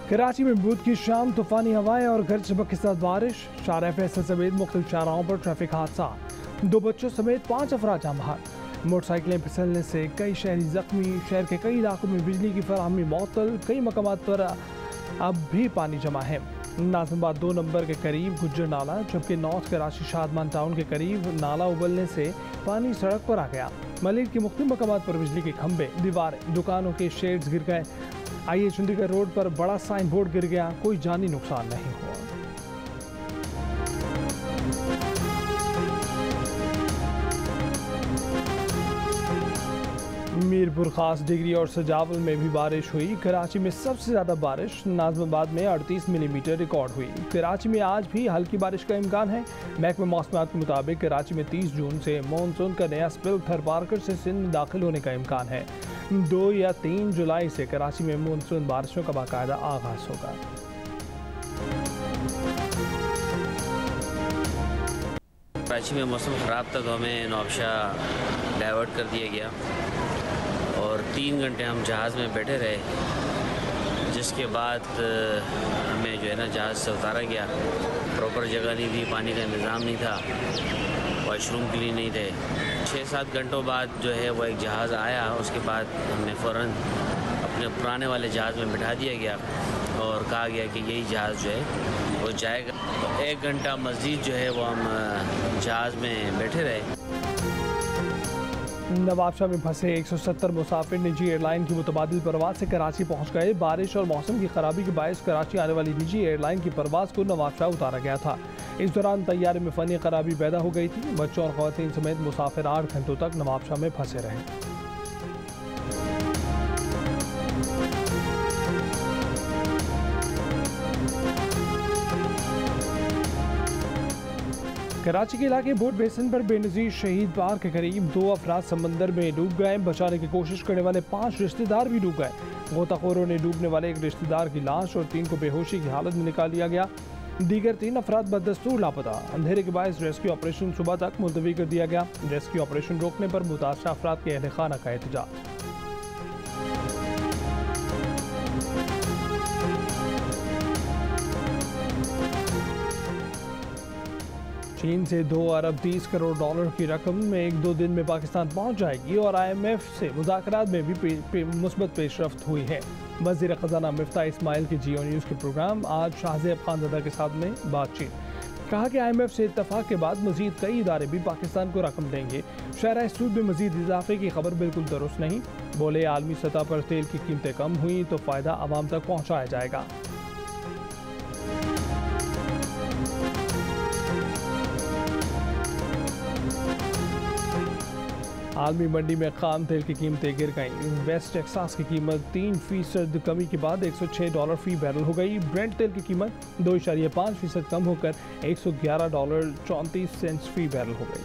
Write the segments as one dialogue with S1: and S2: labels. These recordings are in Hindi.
S1: कराची में बुध की शाम तूफानी हवाएं और गरज चमक के साथ बारिश। शाहराह फैसल समेत मुख्तलिफ शाहराहों पर ट्रैफिक हादसा। 2 बच्चों समेत 5 अफराद जान बहक। मोटरसाइकिलें फिसलने से कई शहरी जख्मी। शहर के कई इलाकों में बिजली की फराहमी मुअत्तल। कई मकामात पर अब भी पानी जमा है। नाज़िमाबाद 2 नंबर के करीब गुज्जर नाला, जबकि नॉर्थ कराची शादमान टाउन के करीब नाला उबलने से पानी सड़क पर आ गया। मलिक के मुख्तलिफ मकामात पर बिजली के खंभे, दीवारें, दुकानों के शेड्स गिर गए। आइए चंडीगढ़ रोड पर बड़ा साइन बोर्ड गिर गया, कोई जानी नुकसान नहीं हुआ। मीरपुर खास डिग्री और सजावल में भी बारिश हुई। कराची में सबसे ज़्यादा बारिश नाज़िमाबाद में 38 मिलीमीटर रिकॉर्ड हुई। कराची में आज भी हल्की बारिश का इम्कान है। महकमा मौसमियात के मुताबिक कराची में 30 जून से मानसून का नया स्पेल थरपारकर से सिंध में दाखिल होने का इम्कान है। 2 या 3 जुलाई से कराची में मानसून बारिशों का बाकायदा आगाज होगा।
S2: कराची में मौसम ख़राब था तो हमें नौबशा डाइवर्ट कर दिया गया और 3 घंटे हम जहाज़ में बैठे रहे, जिसके बाद हमें जो है ना जहाज़ से उतारा गया। प्रॉपर जगह नहीं थी, पानी का इंतज़ाम नहीं था, वॉशरूम के लिए नहीं थे। 6-7 घंटों बाद जो है वो एक जहाज़ आया। उसके बाद हमें फ़ौरन अपने पुराने वाले जहाज़ में बिठा दिया गया और कहा गया कि यही जहाज़ जो है वो जाएगा। तो 1 घंटा मज़ीद जो है वो हम जहाज़ में बैठे रहे।
S1: नवाबशाह में फंसे 170 मुसाफिर निजी एयरलाइन की मुतबादिल परवाज से कराची पहुंच गए। बारिश और मौसम की खराबी के बायस कराची आने वाली निजी एयरलाइन की परवाज को नवाबशाह उतारा गया था। इस दौरान तैयारे में फ़नी खराबी पैदा हो गई थी। बच्चों और ख़वातीन समेत मुसाफिर 8 घंटों तक नवाबशाह में फंसे रहे। कराची के इलाके बोट बेसिन पर बेनज़ीर शहीद पार्क के करीब 2 अफराद समंदर में डूब गए। बचाने की कोशिश करने वाले 5 रिश्तेदार भी डूब गए। गोताखोरों ने डूबने वाले एक रिश्तेदार की लाश और 3 को बेहोशी की हालत में निकाल लिया गया। दीगर 3 अफराद बदस्तूर लापता। अंधेरे के बायस रेस्क्यू ऑपरेशन सुबह तक मुलतवी कर दिया गया। रेस्क्यू ऑपरेशन रोकने पर मुतासरा अफराद के अहल खाना का एहतजाज। चीन से 2 अरब 30 करोड़ डॉलर की रकम 1-2 दिन में पाकिस्तान पहुंच जाएगी और IMF से मुज़ाकरात में भी मुस्बत पेशरफ्त हुई है। वज़ीर ख़ज़ाना मिफ्ता इस्माइल के जियो न्यूज़ के प्रोग्राम आज शाहज़ेब खानज़ादा के साथ में बातचीत। कहा कि IMF से इत्तफाक के बाद मज़ीद कई इदारे भी पाकिस्तान को रकम देंगे। शरह सूद में मज़ीद इजाफे की खबर बिल्कुल दुरुस्त नहीं। बोले आलमी सतह पर तेल की कीमतें कम हुई तो फ़ायदा आवाम तक पहुँचाया जाएगा। आलमी मंडी में खाम तेल की कीमतें गिर गईं। वेस्ट टेक्सास की कीमत 3% कमी के बाद $106 फी बैरल हो गई। ब्रेंट तेल की कीमत 2.5% कम होकर $111.34 फी बैरल हो गई।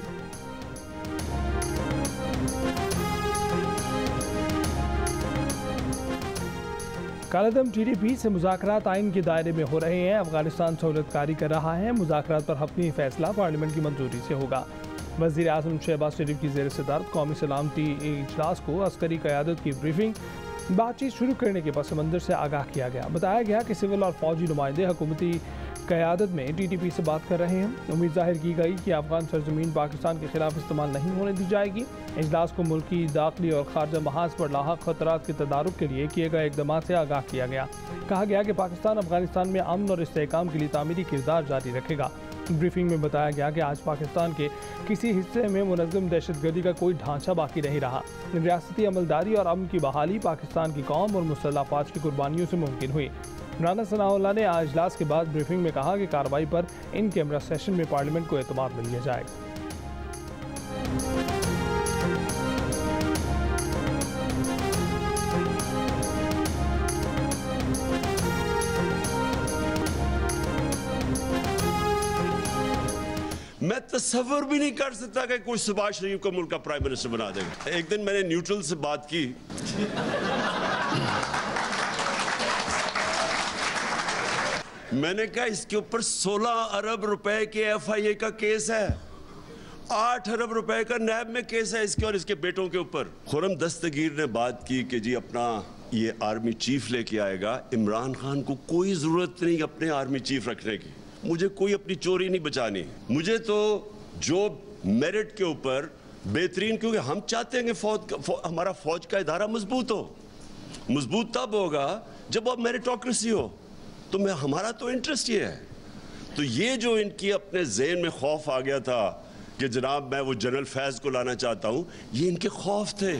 S1: कालादम TTP से मुज़ाकरात आइन के दायरे में हो रहे हैं। अफगानिस्तान सहूलतकारी कर रहा है। मुज़ाकरात पर हतमी फैसला पार्लियामेंट की मंजूरी से होगा। वज़ीर आज़म शहबाज शरीफ की ज़ेर सदारत कौमी सलामती इजलास को अस्करी क़यादत की ब्रीफिंग बातचीत शुरू करने के पस मंज़र से आगाह किया गया। बताया गया कि सिविल और फौजी नुमाइंदे हुकूमती क़यादत में TTP से बात कर रहे हैं। उम्मीद जाहिर की गई कि अफगान सरजमीन पाकिस्तान के खिलाफ इस्तेमाल नहीं होने दी जाएगी। इजलास को मुल्की दाखिली और खारजा महाज पर लाहक खतरात के तदारुक के लिए किए गए इक़दाम से आगाह किया गया। कहा गया कि पाकिस्तान अफगानिस्तान में अमन और इस्तेहकाम के लिए तामीरी किरदार जारी रखेगा। ब्रीफिंग में बताया गया कि आज पाकिस्तान के किसी हिस्से में मुनज़्ज़म दहशतगर्दी का कोई ढांचा बाकी नहीं रहा। रियासती अमलदारी और अमन की बहाली पाकिस्तान की कौम और मुसल्लह अफ़वाज की कुर्बानियों से मुमकिन हुई। राना सनाउल्लाह ने आज इजलास के बाद ब्रीफिंग में कहा कि कार्रवाई पर इन कैमरा सेशन में पार्लियामेंट को एतमाद मिल लिया जाएगा।
S3: मैं तसव्वुर भी नहीं कर सकता कि कोई शहबाज शरीफ को मुल्क का प्राइम मिनिस्टर बना देगा। एक दिन मैंने न्यूट्रल से बात की। मैंने कहा इसके ऊपर 16 अरब रुपए के FIA का केस है, 8 अरब रुपए का नैब में केस है इसके और इसके बेटों के ऊपर। खुर्रम दस्तगीर ने बात की कि जी अपना ये आर्मी चीफ लेके आएगा। इमरान खान को कोई ज़रूरत नहीं अपने आर्मी चीफ रखने की। मुझे कोई अपनी चोरी नहीं बचानी। मुझे तो जो मेरिट के ऊपर बेहतरीन, क्योंकि हम चाहते हैं कि हमारा फौज का इदारा मजबूत हो। मजबूत तब होगा जब अब मेरिटोक्रेसी हो। तो हमारा तो इंटरेस्ट ये है। तो ये जो इनकी अपने ज़हन में खौफ आ गया था कि जनाब मैं वो जनरल फैज़ को लाना चाहता हूँ, ये इनके खौफ थे।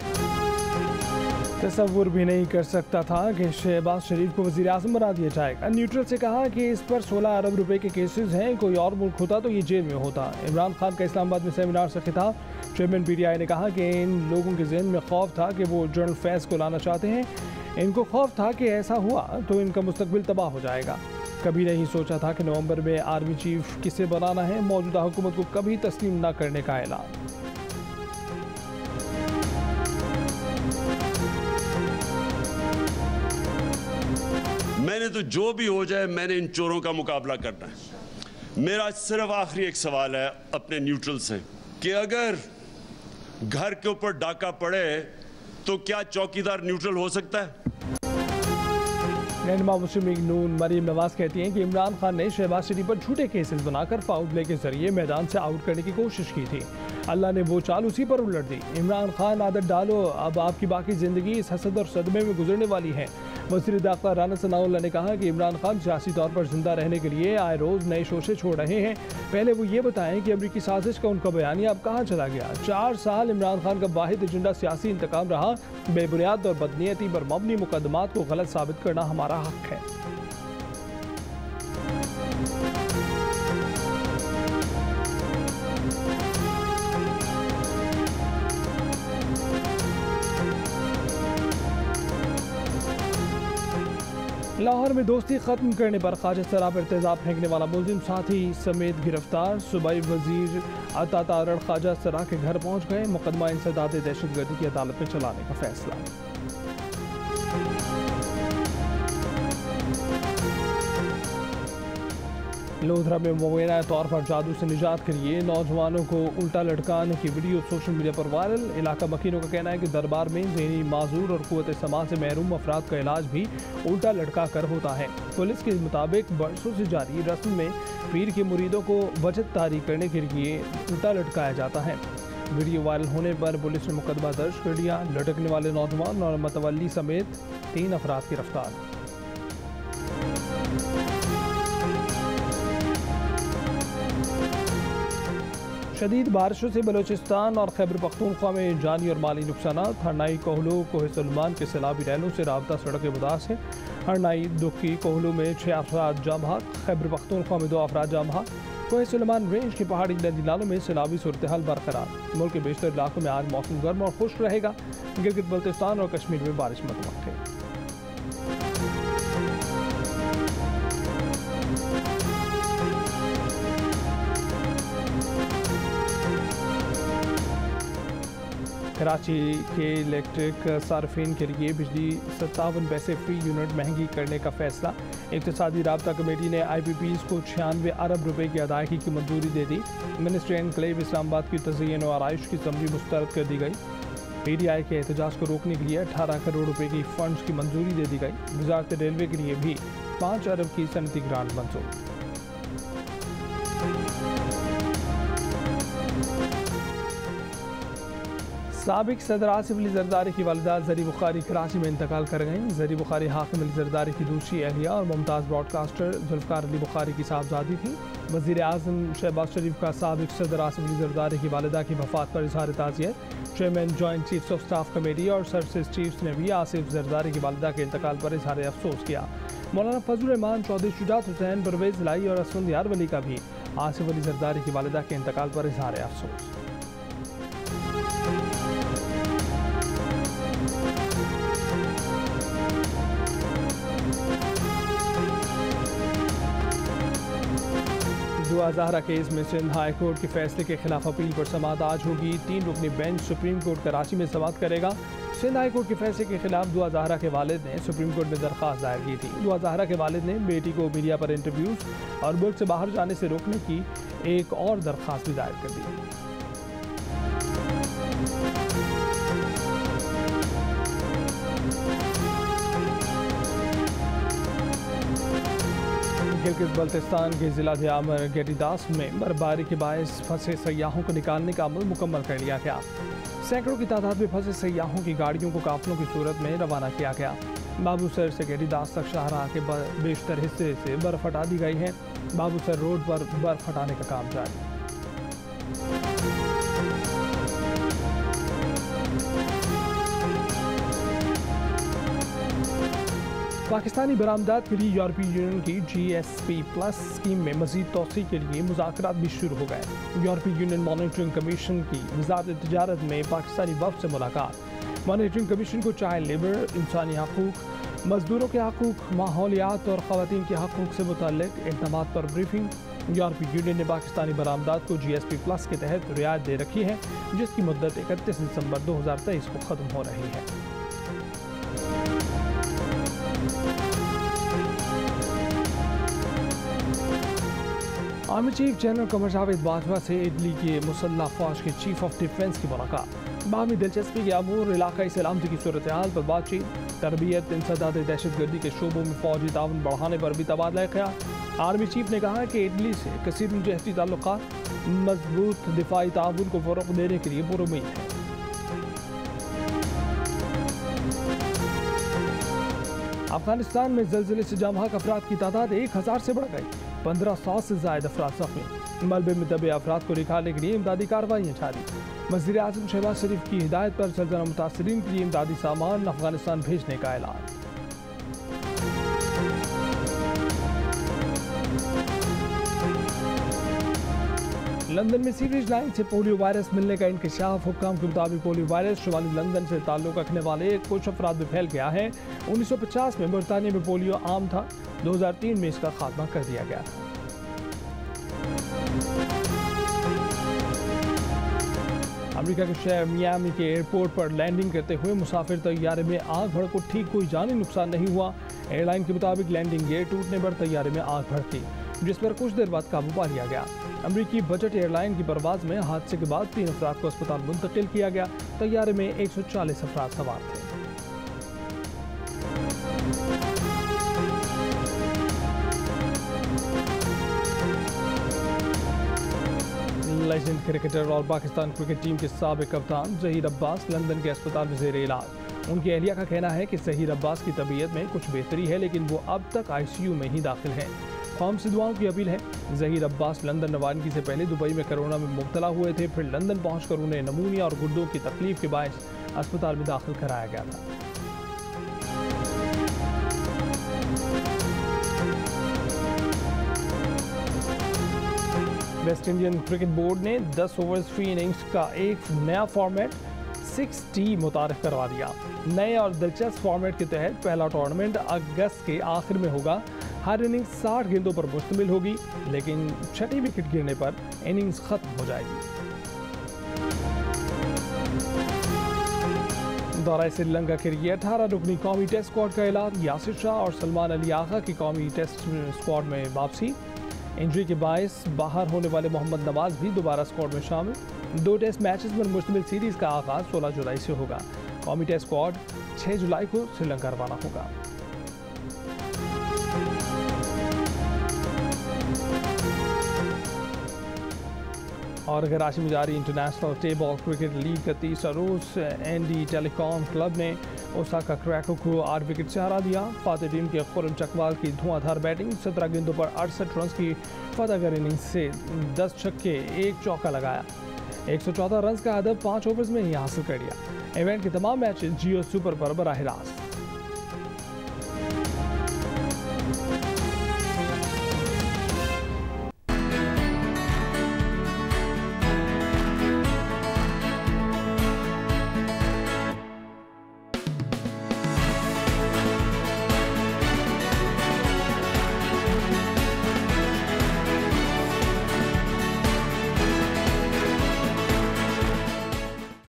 S1: तसव्वुर भी नहीं कर सकता था कि शहबाज शरीफ को वज़ीर आज़म बना दिया जाएगा। न्यूट्रल से कहा कि इस पर 16 अरब रुपए के केसेस हैं, कोई और मुल्क होता तो ये जेल में होता। इमरान खान का इस्लामाबाद में सेमिनार से खिताब। चेयरमैन PTI ने कहा कि इन लोगों के जहन में खौफ था कि वो जनरल फैज़ को लाना चाहते हैं। इनको खौफ था कि ऐसा हुआ तो इनका मुस्तकबिल तबाह हो जाएगा। कभी नहीं सोचा था कि नवंबर में आर्मी चीफ किसे बनाना है। मौजूदा हुकूमत को कभी तस्लीम न करने का ऐलान।
S3: मैंने तो जो भी हो जाए, मैंने इन चोरों का मुकाबला करना है। मेरा सिर्फ आखिरी एक सवाल है अपने न्यूट्रल से कि अगर घर के ऊपर डाका पड़े तो क्या चौकीदार न्यूट्रल हो सकता है?
S1: रहनुमा मुस्लिम लीग नून मरीम नवाज कहती हैं कि इमरान खान ने शहबाज शरीफ पर झूठे केसेस बनाकर फाउल प्ले के जरिए मैदान से आउट करने की कोशिश की थी। अल्लाह ने वो चाल उसी पर उलट दी। इमरान खान आदत डालो, अब आपकी बाकी ज़िंदगी इस हसद और सदमे में गुजरने वाली है। वज़ीर दाखिला राना सनाउल्लाह ने कहा कि इमरान खान सियासी तौर पर जिंदा रहने के लिए आए रोज़ नए शोशे छोड़ रहे हैं। पहले वो ये बताएं कि अमरीकी साजिश का उनका बयानिया अब कहाँ चला गया। 4 साल इमरान खान का वाहिद एजेंडा सियासी इंतकाम रहा। बेबुनियाद और बदनीयती पर मबनी मुकदमात को गलत साबित करना हमारा हक है। लाहौर में दोस्ती खत्म करने पर ख्वाजा सरा पर तेजाब फेंकने वाला मुलजिम साथी समेत गिरफ्तार। सूबाई वजीर अता तारड़ ख्वाजा सरा के घर पहुंच गए। मुकदमा इंसदाद दहशतगर्दी की अदालत में चलाने का फैसला। लोधरा में मुबैना तौर पर जादू से निजात के लिए नौजवानों को उल्टा लटकाने की वीडियो सोशल मीडिया पर वायरल। इलाका मकीनों का कहना है कि दरबार में ज़हनी माजूर और क़ुव्वत समाअत से महरूम अफराद का इलाज भी उल्टा लटका कर होता है। पुलिस के मुताबिक बरसों से जारी रस्म में पीर के मुरीदों को वजद तारी करने के लिए उल्टा लटकाया जाता है। वीडियो वायरल होने पर पुलिस ने मुकदमा दर्ज कर लिया। लटकने वाले नौजवान और मतवल्ली समेत 3 अफराद गिरफ्तार। शदीद बारिशों से बलूचिस्तान और खैबर पख्तूनख्वा में जानी और माली नुकसान। हरनाई कोहलू कोह सलमान के सैलाबी रैलों से राबता सड़क मुदास है। हरनाई दुखी कोहलू में 6 अफराद जाम बहक, खैबर पख्तूनख्वा में 2 अफराद जाम बहक। कोह सलमान रेंज की पहाड़ी नदी नालों में सैलाबी सूरत हाल बरकरार। मुल्क के बेशतर इलाकों में आज मौसम गर्म और खुश्क रहेगा। गिलगित बल्तिस्तान और कश्मीर में बारिश मुतवक्किल है। कराची के इलेक्ट्रिक सार्फिन के लिए बिजली 57 पैसे फ़ी यूनिट महंगी करने का फैसला। इक़्तिसादी राब्ता कमेटी ने IPPs को 96 अरब रुपए की अदायगी की मंजूरी दे दी। मिनिस्ट्री एनक्लेव इस्लामाबाद की तज़य्युन और आराइश की समरी मुस्तरद कर दी गई। PTI के एहतजाज को रोकने के लिए 18 करोड़ रुपए की फ़ंड्स की मंजूरी दे दी गई। वज़ारत रेलवे के लिए भी 5 अरब की सनती ग्रांट मंजूर। साबिक सदर आसिफ अली जरदारी की वालिदा जरी बुखारी कराची में इंतकाल कर गईं। जरी बुखारी हाकिम अली जरदारी की दूसरी अहलिया और मुमताज़ ब्रॉडकास्टर जुल्फ़कार अली बुखारी की साहबजादी थी। वज़ीर आज़म शहबाज शरीफ का साबिक सदर आसिफ अली जरदारी की वालिदा की वफ़ात पर इज़हार ताज़ियत। Chairman joint chiefs of staff committee और सर्विसेज चीफ्स ने भी आसिफ जरदारी की वालिदा के इंतकाल पर इज़हार अफसोस किया। मौलाना फजल रहमान, चौधरी शुजात हुसैन, परवेज़ लाई और असफंद यार वली का भी आसिफ अली जरदारी की वालिदा के इंतकाल पर इज़हार अफसोस। दुआ ज़हरा केस में सिंध हाई कोर्ट के फैसले के खिलाफ अपील पर समाअत आज होगी। 3 रुकनी बेंच सुप्रीम कोर्ट कराची में समाअत करेगा। सिंध हाई कोर्ट के फैसले के खिलाफ दुआ ज़हरा के वालिद ने सुप्रीम कोर्ट में दरख्वास्त दायर की थी। दुआ ज़हरा के वालिद ने बेटी को मीडिया पर इंटरव्यूज़ और मुल्क से बाहर जाने से रोकने की एक और दरख्वास्त भी दायर कर दी। गिलगित बल्तिस्तान के जिला ध्यामर गेटीदास में बर्फबारी के बायस फंसे सयाहों को निकालने का अमल मुकम्मल कर लिया गया। सैकड़ों की तादाद में फंसे सयाहों की गाड़ियों को काफिलों की सूरत में रवाना किया गया। बाबूसर से गेटीदास तक शाहराह के बेशतर हिस्से से बर्फ हटा दी गई है। बाबूसर रोड पर बर्फ हटाने का काम जारी। पाकिस्तानी बरामदात के लिए यूरोपीय यूनियन की GSP+ स्कीम में मजीद तोसी के लिए मुज़ाकरात भी शुरू हो गए। यूरोपीय यूनियन मॉनिटरिंग कमीशन की वज़ारत तिजारत में पाकिस्तानी वफ़द से मुलाकात। मॉनिटरिंग कमीशन को चाइल्ड लेबर, इंसानी हकूक, मजदूरों के हकूक, माहौलियात और ख़वातीन के हकूक से मुतल्लिक इक़दामात पर ब्रीफिंग। यूरोपीय यूनियन ने पाकिस्तानी बरामदात को GSP+ के तहत रियायत दे रखी है, जिसकी मुद्दत 31 दिसंबर 2023 को ख़त्म हो रही है। Army chief general Qamar Javed Bajwa से इटली के मुसल्लह फौज के चीफ ऑफ डिफेंस की मुलाकात। बाहमी दिलचस्पी के अमूर, इलाकाई सलामती की सूरत हाल पर बातचीत, तरबियत, इंसदाद दहशतगर्दी के शोबों में फौजी ताउन बढ़ाने पर भी तबादला ख्याल। आर्मी चीफ ने कहा कि इटली से कसीर जहती ताल्लुकात मजबूत दिफाई ताउन को फ़रोग़ देने के लिए पुरुमीद है। अफगानिस्तान में ज़लज़ले से जाम हक अफराद की तादाद 1000 से बढ़ गई। 1500 से ज़ायद अफराद ज़ख्मी। मलबे में दबे अफराद को निकालने के लिए इमदादी कार्रवाइयाँ जारी। वज़ीर आज़म शहबाज शरीफ की हिदायत पर ज़लज़ला मुतासरीन के लिए इमदादी सामान अफगानिस्तान भेजने का ऐलान। लंदन में सीवरेज लाइन से पोलियो वायरस मिलने का इंकशाफ। हुक्काम के मुताबिक पोलियो वायरस शुमाली लंदन से ताल्लुक रखने वाले कुछ अफराद में फैल गया है। 1950 में बरतानिया में पोलियो आम था। 2003 में इसका खात्मा कर दिया गया था। अमेरिका के शहर मियामी के एयरपोर्ट पर लैंडिंग करते हुए मुसाफिर तैयारे में आग भड़क को ठीक कोई जानी नुकसान नहीं हुआ। एयरलाइन के मुताबिक लैंडिंग गियर टूटने पर तैयारे में आग भड़की, जिस पर कुछ देर बाद काबू पा लिया गया। अमरीकी बजट एयरलाइन की परवाज में हादसे के बाद 3 अफराद को अस्पताल मुंतकिल किया गया। तैयारे में 140 अफराद सवार थे। लेजेंड क्रिकेटर और पाकिस्तान क्रिकेट टीम के साबिक कप्तान ज़हीर अब्बास लंदन के अस्पताल में ज़ेर इलाज। उनकी अहलिया का कहना है कि ज़हीर अब्बास की तबीयत में कुछ बेहतरी है, लेकिन वो अब तक ICU में ही दाखिल हैं। कौम से दुआओं की अपील है। ज़हीर अब्बास लंदन रवानगी से पहले दुबई में कोरोना में मुब्तला हुए थे। फिर लंदन पहुंचकर उन्हें नमूनिया और गुर्दों की तकलीफ के बायस अस्पताल में दाखिल कराया गया था। वेस्ट इंडियन क्रिकेट बोर्ड ने 10 ओवर्स फ्री इनिंग्स का एक नया फॉर्मेट 6T मुतारिफ करवा दिया। नए और दिलचस्प फॉर्मेट के तहत पहला टूर्नामेंट अगस्त के आखिर में होगा। हर इनिंग्स 60 गेंदों पर मुश्तमिल होगी, लेकिन छठी विकेट गिरने पर इनिंग्स खत्म हो जाएगी। दौरा श्रीलंका के लिए 18 रुकनी कौमी टेस्ट स्क्वाड का ऐलान। यासिर शाह और सलमान अली आगा की कौमी टेस्ट स्क्वाड में वापसी। इंजरी के बायस बाहर होने वाले मोहम्मद नवाज भी दोबारा स्क्वाड में शामिल। 2 टेस्ट मैचेस पर मुश्तमिल सीरीज का आगाज 16 जुलाई से होगा। कौमी टेस्ट स्क्वाड 6 जुलाई को श्रीलंका रवाना होगा। और कराची में जारी इंटरनेशनल टेबल क्रिकेट लीग का तीसरा रोज एनडी टेलीकॉम क्लब ने ओसाका क्रैको को 8 विकेट से हरा दिया। फातेह टीम के खुर्रम चकवाल की धुआंधार बैटिंग। 17 गेंदों पर 68 रन की फतहगर इनिंग्स से 10 छक्के 1 चौका लगाया। 114 रन का हदफ 5 ओवर्स में ही हासिल कर लिया। इवेंट के तमाम मैचेस जियो सुपर पर बराह रास्त।